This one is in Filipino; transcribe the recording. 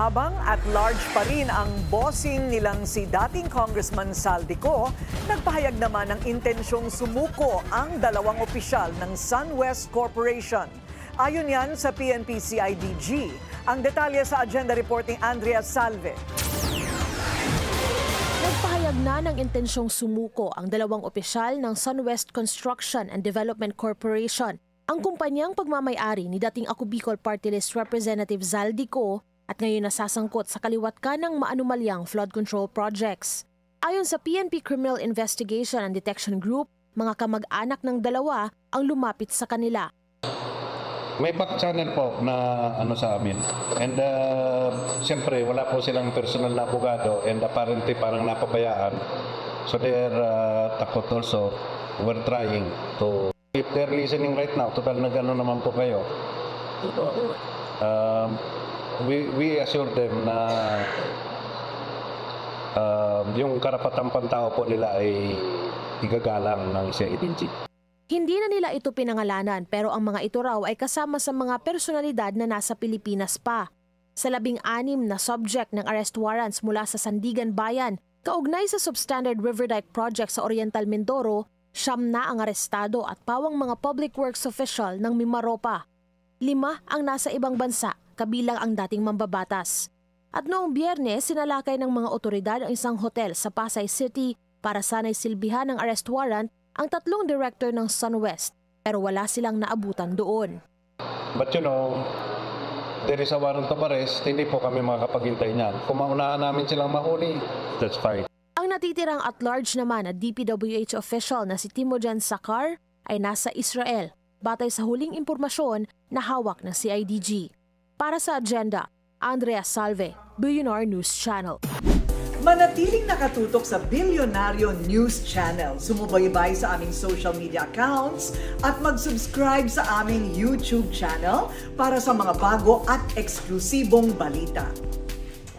Habang at large pa rin ang bossing nilang si dating Congressman Saldico, nagpahayag naman ng intensyong sumuko ang dalawang opisyal ng SunWest Corporation. Ayon yan sa PNP-CIDG. Ang detalye sa agenda reporting Andrea Salve. Nagpahayag na ng intensyong sumuko ang dalawang opisyal ng SunWest Construction and Development Corporation, ang kumpanyang pagmamay-ari ni dating Ako Bicol Party List Representative Saldico at ngayon nasasangkot sa kaliwat kanang maanumalyang flood control projects. Ayon sa PNP Criminal Investigation and Detection Group, mga kamag-anak ng dalawa ang lumapit sa kanila. May back channel po na sa amin. And siyempre, wala po silang personal na abogado and apparently parang napabayaan. So they're takot also. We're trying to... If they're listening right now, total na gano'n naman po kayo. We assure them na yung karapatang pantao po nila ay igagalang ng CIDG. Hindi na nila ito pinangalanan pero ang mga ito raw ay kasama sa mga personalidad na nasa Pilipinas pa. Sa 16 na subject ng arrest warrants mula sa Sandigan Bayan, kaugnay sa substandard River Dike project sa Oriental Mindoro, 9 na ang arestado at pawang mga public works official ng Mimaropa. 5 ang nasa ibang bansa, kabilang ang dating mambabatas. At noong Biyernes, sinalakay ng mga otoridad ang isang hotel sa Pasay City para sana'y silbihan ng arrest warrant ang 3 director ng SunWest, pero wala silang naabutan doon. But you know, there is a warrant of arrest, hindi po kami makakapaghintay niyan. Kung maunahan namin silang mahuli, that's fine. Ang natitirang at-large naman na DPWH official na si Timojan Sakar ay nasa Israel, batay sa huling impormasyon na hawak ng CIDG. Para sa agenda, Andrea Salve, Billionaire News Channel. Manatiling nakatutok sa Billionaire News Channel. Sumubaybay sa aming social media accounts at mag-subscribe sa aming YouTube channel para sa mga bago at eksklusibong balita.